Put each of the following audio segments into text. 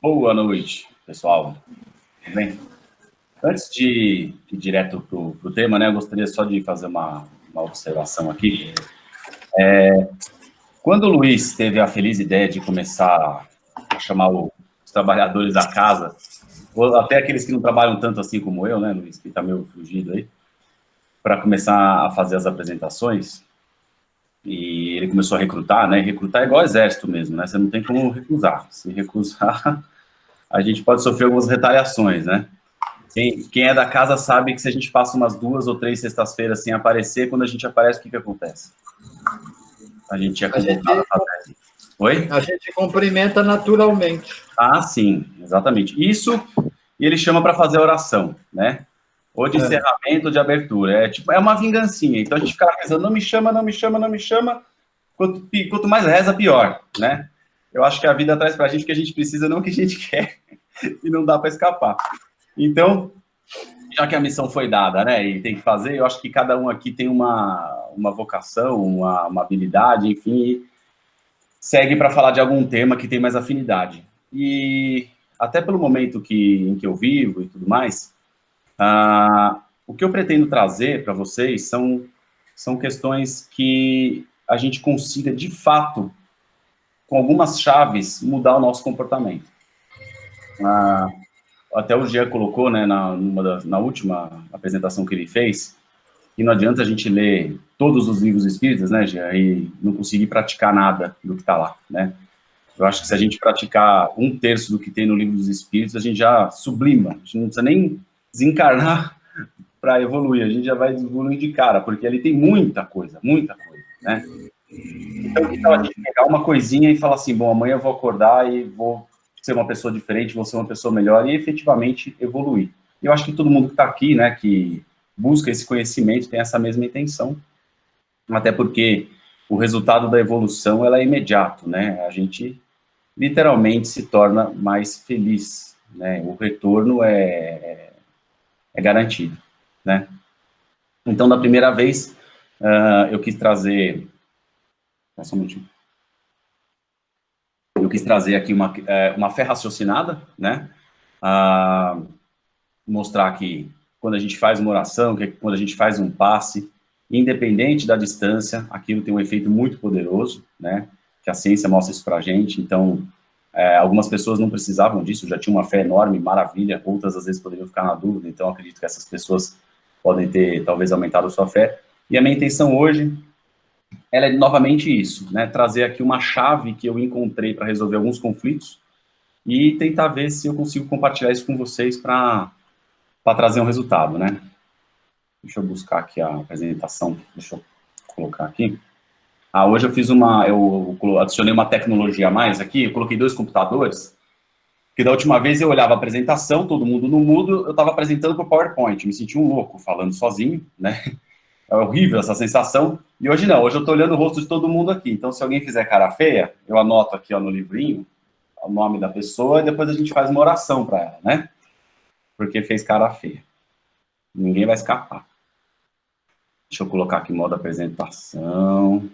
Boa noite, pessoal. Tudo bem? Antes de ir direto para o tema, né, eu gostaria só de fazer uma observação aqui. Quando o Luiz teve a feliz ideia de começar a chamar os trabalhadores da casa, ou até aqueles que não trabalham tanto assim como eu, né, Luiz, que está meio fugido aí, para começar a fazer as apresentações, e ele começou a recrutar, né, recrutar é igual exército mesmo, né, você não tem como recusar. Se recusar, a gente pode sofrer algumas retaliações, né? Quem é da casa sabe que se a gente passa umas 2 ou 3 sextas-feiras sem aparecer, quando a gente aparece, o que acontece? A gente é convocado a fazer. Oi? A gente cumprimenta naturalmente. Ah, sim, exatamente. Isso, e ele chama para fazer a oração, né? Ou de encerramento ou de abertura. É uma vingancinha. Então a gente fica lá rezando, não me chama, não me chama, não me chama. Quanto mais reza, pior, né? Eu acho que a vida traz para a gente o que a gente precisa, não o que a gente quer. E não dá para escapar. Então, já que a missão foi dada, né, e tem que fazer, eu acho que cada um aqui tem uma vocação, uma habilidade, enfim, e segue para falar de algum tema que tem mais afinidade. E até pelo momento em que eu vivo e tudo mais, o que eu pretendo trazer para vocês são questões que a gente consiga, de fato, com algumas chaves, mudar o nosso comportamento. Até o Jean colocou, né, na última apresentação que ele fez, que não adianta a gente ler todos os livros espíritas, né, Jean, e não conseguir praticar nada do que está lá, né? Eu acho que se a gente praticar 1/3 do que tem no livro dos espíritos, a gente já sublima, a gente não precisa nem desencarnar para evoluir, a gente já vai evoluir de cara, porque ali tem muita coisa, né? Então, que tal a gente pegar uma coisinha e falar assim, bom, amanhã eu vou acordar e vou ser uma pessoa diferente, vou ser uma pessoa melhor e efetivamente evoluir. Eu acho que todo mundo que está aqui, né, que busca esse conhecimento tem essa mesma intenção, até porque o resultado da evolução ela é imediato, né? A gente literalmente se torna mais feliz, né? O retorno é garantido, né? Então, da primeira vez, eu quis trazer... Só um minutinho. Eu quis trazer aqui uma fé raciocinada, né? Mostrar que quando a gente faz uma oração, que quando a gente faz um passe, independente da distância, aquilo tem um efeito muito poderoso, né? Que a ciência mostra isso para a gente. Então, algumas pessoas não precisavam disso, já tinham uma fé enorme, maravilha, outras às vezes poderiam ficar na dúvida, então acredito que essas pessoas podem ter, talvez, aumentado a sua fé. E a minha intenção hoje, ela é novamente isso, né? Trazer aqui uma chave que eu encontrei para resolver alguns conflitos e tentar ver se eu consigo compartilhar isso com vocês para trazer um resultado, né? Deixa eu buscar aqui a apresentação, deixa eu colocar aqui. Hoje eu adicionei uma tecnologia a mais aqui, eu coloquei 2 computadores, que da última vez eu olhava a apresentação, todo mundo no mudo, eu estava apresentando por PowerPoint, me senti um louco falando sozinho, né? É horrível essa sensação, e hoje não, hoje eu estou olhando o rosto de todo mundo aqui, então se alguém fizer cara feia, eu anoto aqui ó, no livrinho o nome da pessoa e depois a gente faz uma oração para ela, né? Porque fez cara feia. Ninguém vai escapar. Deixa eu colocar aqui modo apresentação.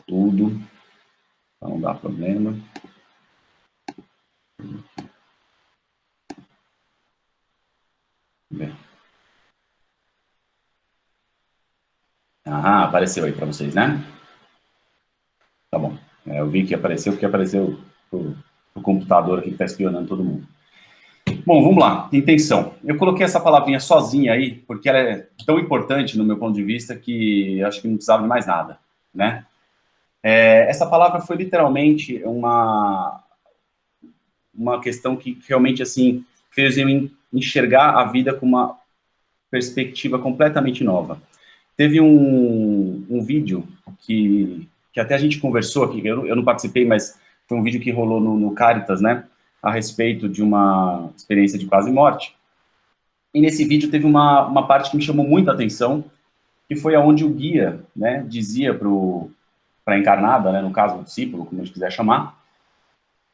Tudo. Para não dar problema. Apareceu aí para vocês, né? Tá bom. Eu vi que apareceu, porque apareceu o computador aqui que está espionando todo mundo. Bom, vamos lá. Intenção. Eu coloquei essa palavrinha sozinha aí, porque ela é tão importante no meu ponto de vista que acho que não precisava de mais nada, né? Essa palavra foi literalmente uma questão que realmente, assim, fez eu enxergar a vida com uma perspectiva completamente nova. Teve um vídeo que até a gente conversou aqui, eu não participei, mas foi um vídeo que rolou no Caritas, né, a respeito de uma experiência de quase morte. E nesse vídeo teve uma parte que me chamou muita atenção, que foi aonde o guia, né, dizia para a encarnada, né, no caso o discípulo, como a gente quiser chamar,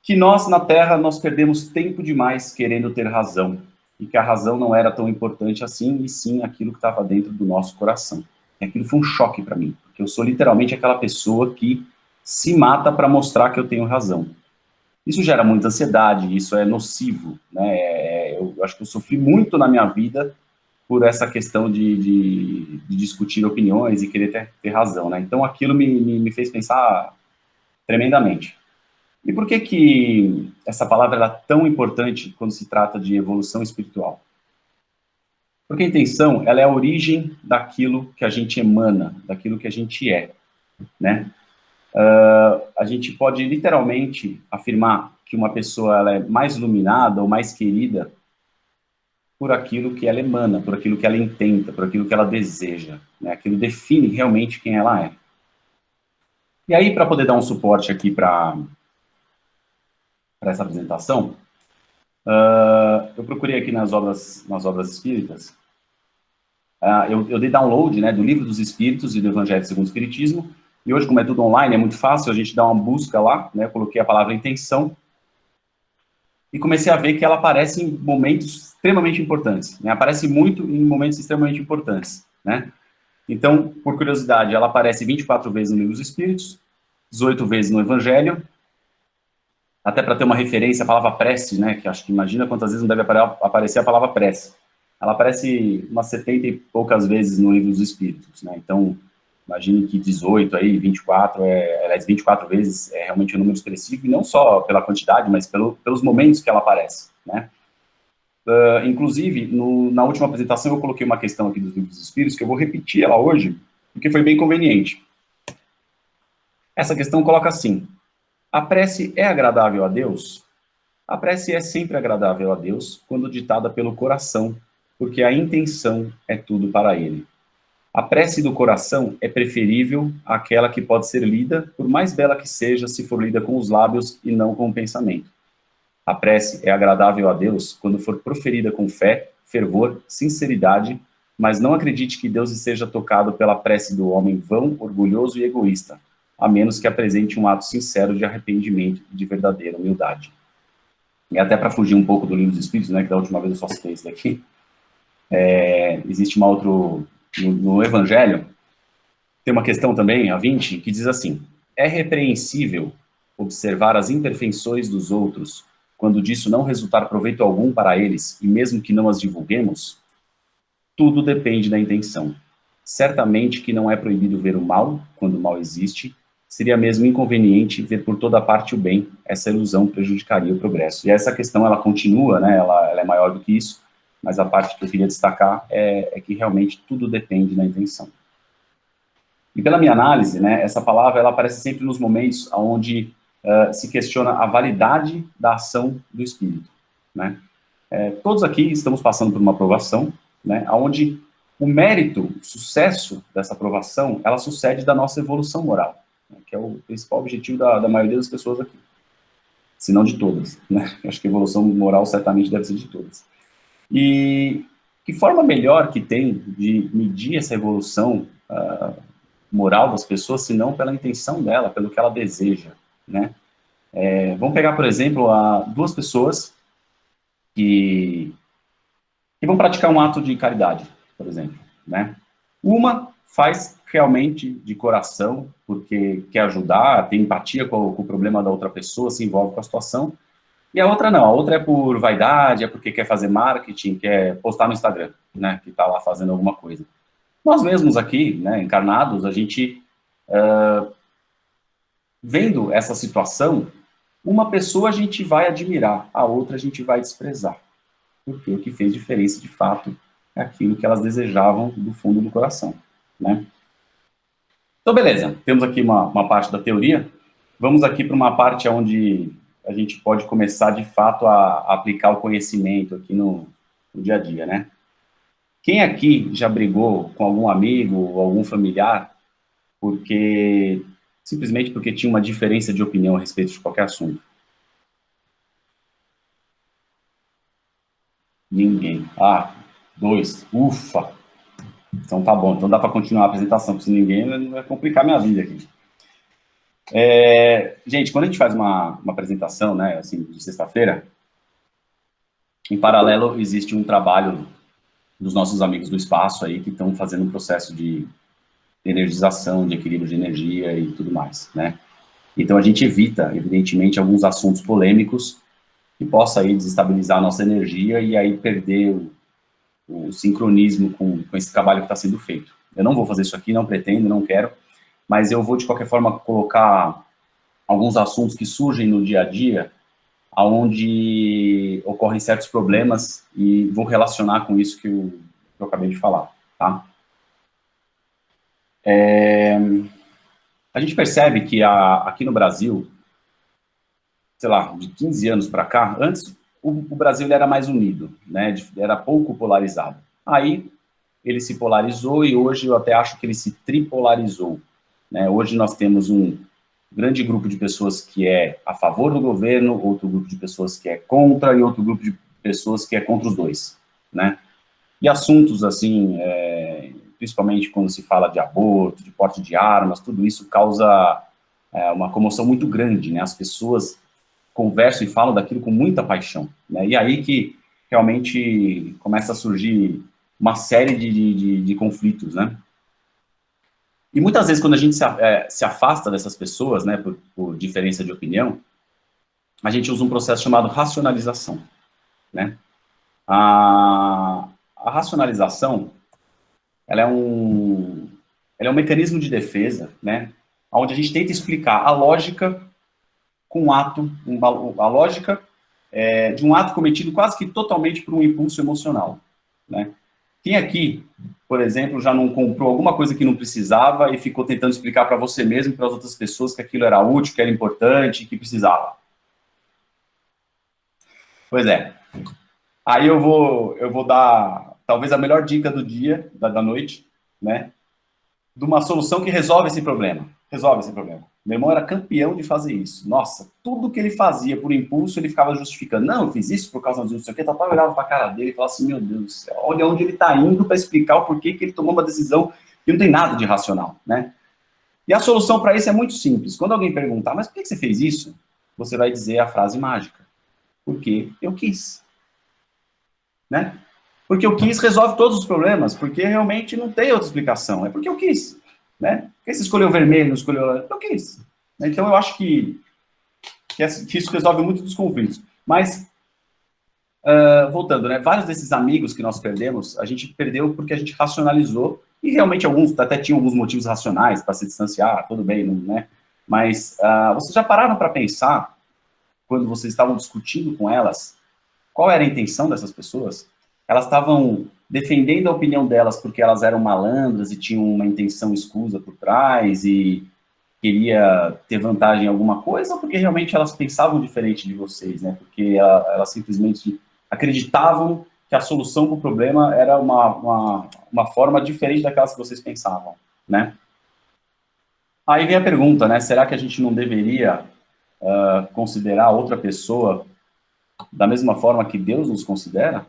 que nós, na Terra, nós perdemos tempo demais querendo ter razão, e que a razão não era tão importante assim, e sim aquilo que estava dentro do nosso coração. E aquilo foi um choque para mim, porque eu sou literalmente aquela pessoa que se mata para mostrar que eu tenho razão. Isso gera muita ansiedade, isso é nocivo, né? Eu acho que eu sofri muito na minha vida por essa questão de discutir opiniões e querer ter razão, né? Então, aquilo me fez pensar tremendamente. E por que essa palavra é tão importante quando se trata de evolução espiritual? Porque a intenção, ela é a origem daquilo que a gente emana, daquilo que a gente é, né? A gente pode literalmente afirmar que uma pessoa ela é mais iluminada ou mais querida por aquilo que ela emana, por aquilo que ela intenta, por aquilo que ela deseja, né? Aquilo define realmente quem ela é. E aí, para poder dar um suporte aqui para essa apresentação, eu procurei aqui nas obras espíritas, eu dei download, né, do Livro dos Espíritos e do Evangelho segundo o Espiritismo, e hoje, como é tudo online, é muito fácil, a gente dá uma busca lá, né, eu coloquei a palavra intenção, e comecei a ver que ela aparece em momentos extremamente importantes, né, aparece muito em momentos extremamente importantes, né. Então, por curiosidade, ela aparece 24 vezes no Livro dos Espíritos, 18 vezes no Evangelho, até para ter uma referência, a palavra prece, né, que acho que imagina quantas vezes não deve aparecer a palavra prece. Ela aparece umas 70 e poucas vezes no Livro dos Espíritos, né, então, imagine que 18 aí, 24, aliás, 24 vezes é realmente um número expressivo, e não só pela quantidade, mas pelos momentos que ela aparece, né. Inclusive, na última apresentação eu coloquei uma questão aqui dos Livros dos Espíritos, que eu vou repetir ela hoje, porque foi bem conveniente. Essa questão coloca assim: a prece é agradável a Deus? A prece é sempre agradável a Deus quando ditada pelo coração, porque a intenção é tudo para Ele. A prece do coração é preferível àquela que pode ser lida, por mais bela que seja, se for lida com os lábios e não com o pensamento. A prece é agradável a Deus quando for proferida com fé, fervor, sinceridade, mas não acredite que Deus seja tocado pela prece do homem vão, orgulhoso e egoísta, a menos que apresente um ato sincero de arrependimento e de verdadeira humildade. E até para fugir um pouco do Livro dos Espíritos, né, que da última vez eu só citei isso daqui, existe uma outra, no Evangelho, tem uma questão também, a 20, que diz assim: é repreensível observar as imperfeições dos outros, quando disso não resultar proveito algum para eles, e mesmo que não as divulguemos? Tudo depende da intenção. Certamente que não é proibido ver o mal, quando o mal existe, seria mesmo inconveniente ver por toda parte o bem, essa ilusão prejudicaria o progresso. E essa questão, ela continua, né, ela é maior do que isso, mas a parte que eu queria destacar é que realmente tudo depende da intenção. E pela minha análise, né, essa palavra, ela aparece sempre nos momentos onde se questiona a validade da ação do espírito, né? Todos aqui estamos passando por uma aprovação, né, onde o mérito, o sucesso dessa aprovação, ela sucede da nossa evolução moral, né, que é o principal objetivo da maioria das pessoas aqui, se não de todas, né? Acho que a evolução moral certamente deve ser de todas. E que forma melhor que tem de medir essa evolução moral das pessoas, se não pela intenção dela, pelo que ela deseja, né? Vamos pegar, por exemplo, duas pessoas que vão praticar um ato de caridade, por exemplo, né? Uma faz realmente de coração, porque quer ajudar, tem empatia com o problema da outra pessoa, se envolve com a situação, e a outra não, a outra é por vaidade, é porque quer fazer marketing, quer postar no Instagram, né, que está lá fazendo alguma coisa. Nós mesmos aqui, né, encarnados, a gente, vendo essa situação, uma pessoa a gente vai admirar, a outra a gente vai desprezar, porque o que fez diferença, de fato, é aquilo que elas desejavam do fundo do coração, né? Então, beleza, temos aqui uma parte da teoria, vamos aqui para uma parte onde a gente pode começar, de fato, a aplicar o conhecimento aqui no dia a dia, né? Quem aqui já brigou com algum amigo ou algum familiar simplesmente porque tinha uma diferença de opinião a respeito de qualquer assunto? Ninguém. Ah, 2. Ufa! Então tá bom, então dá para continuar a apresentação, porque se ninguém vai complicar minha vida aqui. Gente, quando a gente faz uma apresentação, né, assim, de sexta-feira, em paralelo existe um trabalho dos nossos amigos do espaço aí, que estão fazendo um processo de energização, de equilíbrio de energia e tudo mais, né? Então a gente evita, evidentemente, alguns assuntos polêmicos que possa aí desestabilizar a nossa energia e aí perder o sincronismo com esse trabalho que está sendo feito. Eu não vou fazer isso aqui, não pretendo, não quero, mas eu vou, de qualquer forma, colocar alguns assuntos que surgem no dia a dia, onde ocorrem certos problemas, e vou relacionar com isso que eu acabei de falar, tá? A gente percebe que aqui no Brasil, sei lá, de 15 anos para cá, antes o Brasil ele era mais unido, né? Era pouco polarizado. Aí ele se polarizou e hoje eu até acho que ele se tripolarizou, né? Hoje nós temos um grande grupo de pessoas que é a favor do governo, outro grupo de pessoas que é contra e outro grupo de pessoas que é contra os dois, né? E assuntos assim, principalmente quando se fala de aborto, de porte de armas, tudo isso causa uma comoção muito grande, né? As pessoas conversam e falam daquilo com muita paixão, né? E aí que realmente começa a surgir uma série de conflitos, né? E muitas vezes, quando a gente se afasta dessas pessoas, né, por diferença de opinião, a gente usa um processo chamado racionalização, né? A racionalização, ela é um mecanismo de defesa, né, onde a gente tenta explicar a lógica com um ato, a lógica de um ato cometido quase que totalmente por um impulso emocional, né? Quem aqui, por exemplo, já não comprou alguma coisa que não precisava e ficou tentando explicar para você mesmo e para as outras pessoas que aquilo era útil, que era importante, que precisava? Pois é. Aí eu vou dar talvez a melhor dica do dia, da noite, né? De uma solução que resolve esse problema. Resolve esse problema. Meu irmão era campeão de fazer isso. Nossa, tudo que ele fazia por impulso, ele ficava justificando. Não, eu fiz isso por causa disso, não sei o quê. Eu olhava para a cara dele e falava assim, meu Deus do céu, olha onde ele está indo para explicar o porquê que ele tomou uma decisão que não tem nada de racional, né? E a solução para isso é muito simples. Quando alguém perguntar, mas por que você fez isso? Você vai dizer a frase mágica. Porque eu quis. Né? Porque eu quis resolve todos os problemas, porque realmente não tem outra explicação. É porque eu quis, né? Por que você escolheu vermelho, não escolheu... Eu quis. Então, eu acho que isso resolve muito dos conflitos. Mas, voltando, né? Vários desses amigos que nós perdemos, a gente perdeu porque a gente racionalizou, e realmente alguns até tinham alguns motivos racionais para se distanciar, tudo bem, não, né? Mas vocês já pararam para pensar, quando vocês estavam discutindo com elas, qual era a intenção dessas pessoas? Elas estavam defendendo a opinião delas porque elas eram malandras e tinham uma intenção escusa por trás e queria ter vantagem em alguma coisa, ou porque realmente elas pensavam diferente de vocês, né? Porque elas simplesmente acreditavam que a solução para o problema era uma forma diferente daquelas que vocês pensavam, né? Aí vem a pergunta, né? Será que a gente não deveria considerar outra pessoa da mesma forma que Deus nos considera,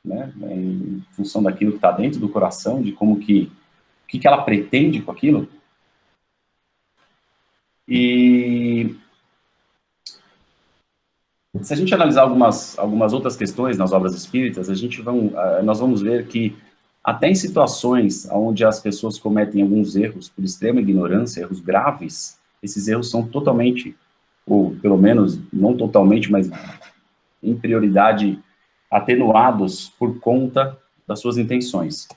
né, em função daquilo que está dentro do coração, de como o que ela pretende com aquilo? E se a gente analisar algumas outras questões nas obras espíritas, nós vamos ver que até em situações onde as pessoas cometem alguns erros por extrema ignorância, erros graves, esses erros são totalmente, ou pelo menos não totalmente, mas em prioridade, atenuados por conta das suas intenções.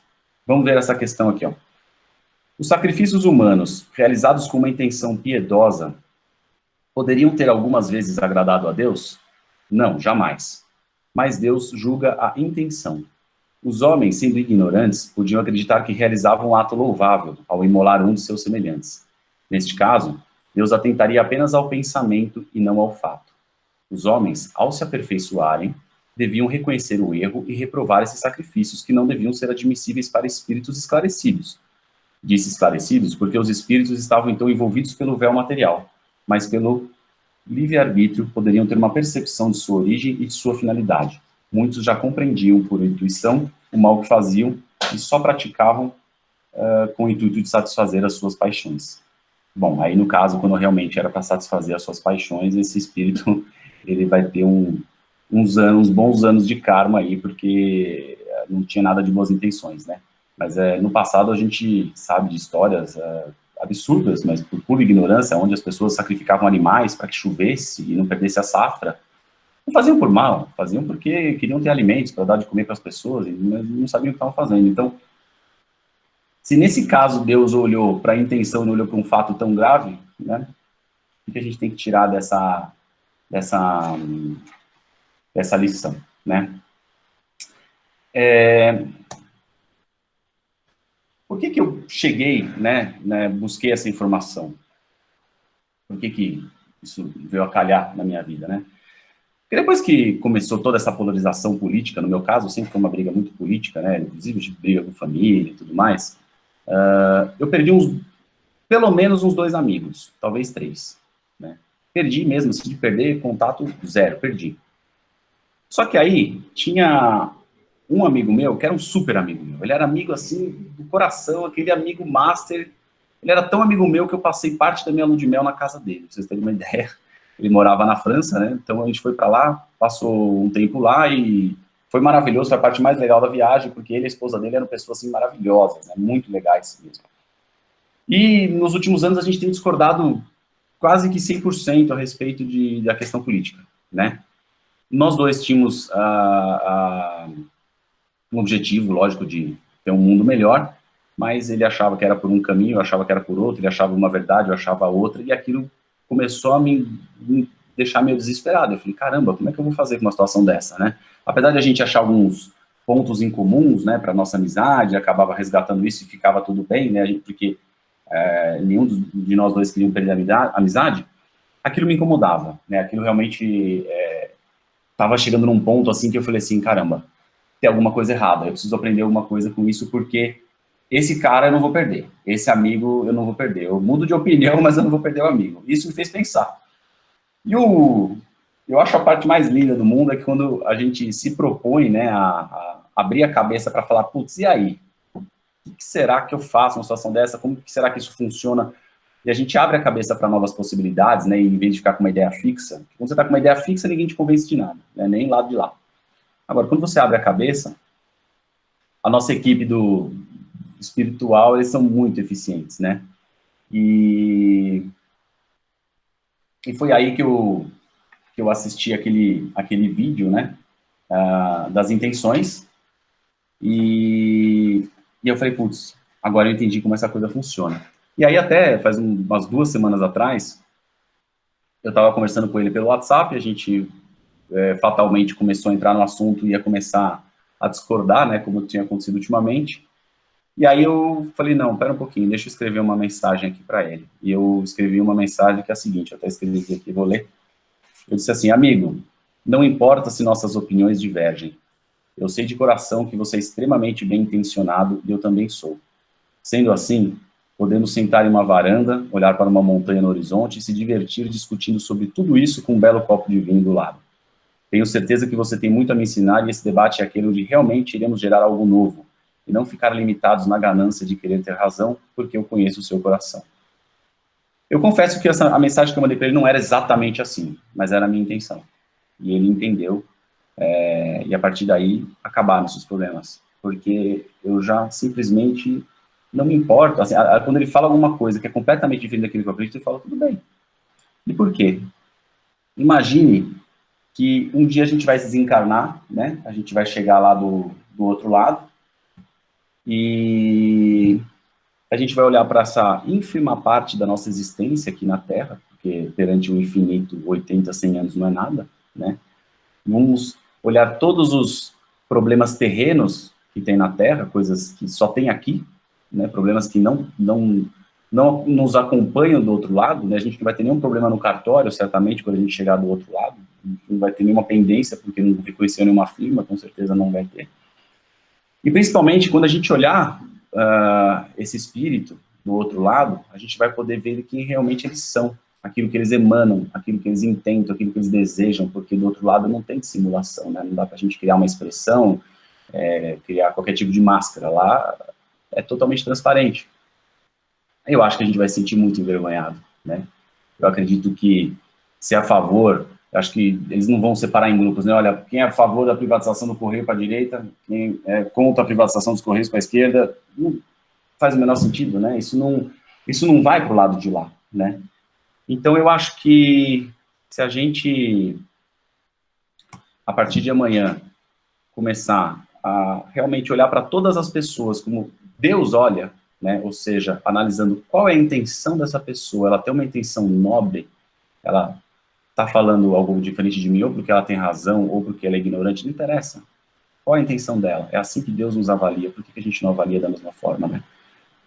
Vamos ver essa questão aqui, ó. Os sacrifícios humanos, realizados com uma intenção piedosa, poderiam ter algumas vezes agradado a Deus? Não, jamais. Mas Deus julga a intenção. Os homens, sendo ignorantes, podiam acreditar que realizavam um ato louvável ao imolar um de seus semelhantes. Neste caso, Deus atentaria apenas ao pensamento e não ao fato. Os homens, ao se aperfeiçoarem, deviam reconhecer o erro e reprovar esses sacrifícios que não deviam ser admissíveis para espíritos esclarecidos. Disse esclarecidos porque os espíritos estavam então envolvidos pelo véu material, mas pelo livre-arbítrio poderiam ter uma percepção de sua origem e de sua finalidade. Muitos já compreendiam por intuição o mal que faziam e só praticavam com o intuito de satisfazer as suas paixões. Bom, aí no caso, quando realmente era para satisfazer as suas paixões, esse espírito ele vai ter uns bons anos de karma aí, porque não tinha nada de boas intenções, né? Mas no passado a gente sabe de histórias, absurdas, mas por pura ignorância, onde as pessoas sacrificavam animais para que chovesse e não perdesse a safra. Não faziam por mal, faziam porque queriam ter alimentos para dar de comer para as pessoas, e não sabiam o que estavam fazendo. Então, se nesse caso Deus olhou para a intenção e não olhou para um fato tão grave, né, o que a gente tem que tirar dessa lição, né? Por que eu cheguei, né, busquei essa informação? Por que isso veio a calhar na minha vida, né? Porque depois que começou toda essa polarização política, no meu caso, sempre foi uma briga muito política, né, inclusive de briga com família e tudo mais, eu perdi pelo menos uns 2 amigos, talvez 3, né? Perdi mesmo, assim, de perder contato zero, perdi. Só que aí tinha um amigo meu, que era um super amigo meu, ele era amigo, assim, do coração, aquele amigo master, ele era tão amigo meu que eu passei parte da minha lua de mel na casa dele, pra vocês terem uma ideia. Ele morava na França, né, então a gente foi para lá, passou um tempo lá e foi maravilhoso, foi a parte mais legal da viagem, porque ele e a esposa dele eram pessoas, assim, maravilhosas, né, muito legais mesmo. E nos últimos anos a gente tem discordado quase que 100% a respeito da questão política, né. Nós dois tínhamos um objetivo, lógico, de ter um mundo melhor, mas ele achava que era por um caminho, eu achava que era por outro, ele achava uma verdade, eu achava outra, e aquilo começou a me deixar meio desesperado. Eu falei, caramba, como é que eu vou fazer com uma situação dessa, né? Apesar de a gente achar alguns pontos em comuns, né, para nossa amizade, acabava resgatando isso e ficava tudo bem, né, porque nenhum de nós dois queria perder a amizade, aquilo me incomodava, né, aquilo realmente estava chegando num ponto assim que eu falei assim, caramba, tem alguma coisa errada, eu preciso aprender alguma coisa com isso, porque esse cara eu não vou perder, esse amigo eu não vou perder, eu mudo de opinião, mas eu não vou perder o amigo. Isso me fez pensar. E eu acho a parte mais linda do mundo é que quando a gente se propõe, né, a abrir a cabeça para falar, putz, e aí? O que será que eu faço numa situação dessa? Como que será que isso funciona? E a gente abre a cabeça para novas possibilidades, né, em vez de ficar com uma ideia fixa. Quando você está com uma ideia fixa, ninguém te convence de nada, né, nem lado de lá. Agora, quando você abre a cabeça, a nossa equipe do espiritual, eles são muito eficientes, né? E foi aí que eu assisti aquele vídeo, né? Das intenções. E eu falei, putz, agora eu entendi como essa coisa funciona. E aí até faz umas 2 semanas atrás, eu estava conversando com ele pelo WhatsApp, a gente fatalmente começou a entrar no assunto e ia começar a discordar, né, como tinha acontecido ultimamente. E aí eu falei, não, pera um pouquinho, deixa eu escrever uma mensagem aqui para ele. E eu escrevi uma mensagem que é a seguinte, eu até escrevi aqui, vou ler. Eu disse assim, amigo, não importa se nossas opiniões divergem. Eu sei de coração que você é extremamente bem intencionado e eu também sou. Sendo assim, podemos sentar em uma varanda, olhar para uma montanha no horizonte e se divertir discutindo sobre tudo isso com um belo copo de vinho do lado. Tenho certeza que você tem muito a me ensinar e esse debate é aquele onde realmente iremos gerar algo novo e não ficar limitados na ganância de querer ter razão, porque eu conheço o seu coração. Eu confesso que a mensagem que eu mandei para ele não era exatamente assim, mas era a minha intenção. E ele entendeu, e a partir daí acabaram esses problemas, porque eu já simplesmente não me importo. Assim, quando ele fala alguma coisa que é completamente diferente daquilo que eu acredito, eu falo, tudo bem. E por quê? Imagine que um dia a gente vai se desencarnar, né? A gente vai chegar lá do outro lado e a gente vai olhar para essa ínfima parte da nossa existência aqui na Terra, porque perante o infinito, 80, 100 anos não é nada, né? Vamos olhar todos os problemas terrenos que tem na Terra, coisas que só tem aqui, né? Problemas que não nos acompanham do outro lado, né? A gente não vai ter nenhum problema no cartório, certamente, quando a gente chegar do outro lado, não vai ter nenhuma pendência, porque não reconheceu nenhuma firma, com certeza não vai ter. E principalmente, quando a gente olhar esse espírito do outro lado, a gente vai poder ver quem realmente eles são, aquilo que eles emanam, aquilo que eles intentam, aquilo que eles desejam, porque do outro lado não tem dissimulação, né? Não dá para a gente criar uma expressão, criar qualquer tipo de máscara. Lá é totalmente transparente. Eu acho que a gente vai se sentir muito envergonhado, né? Eu acredito que, se é a favor, eu acho que eles não vão separar em grupos, né? Olha, quem é a favor da privatização do Correio para a direita, quem é contra a privatização dos Correios para a esquerda, não faz o menor sentido, né? Isso não isso não vai para o lado de lá, né? Então, eu acho que se a gente, a partir de amanhã, começar a realmente olhar para todas as pessoas como Deus olha, né? Ou seja, analisando qual é a intenção dessa pessoa, ela tem uma intenção nobre, ela está falando algo diferente de mim, ou porque ela tem razão, ou porque ela é ignorante, não interessa. Qual é a intenção dela? É assim que Deus nos avalia, por que a gente não avalia da mesma forma, né?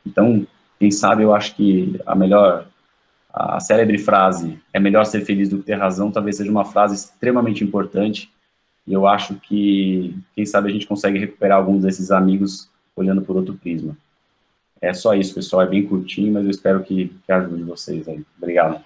Então, quem sabe, eu acho que a célebre frase, é melhor ser feliz do que ter razão, talvez seja uma frase extremamente importante, e eu acho que, quem sabe, a gente consegue recuperar alguns desses amigos olhando por outro prisma. É só isso, pessoal, é bem curtinho, mas eu espero que ajude vocês aí. Obrigado.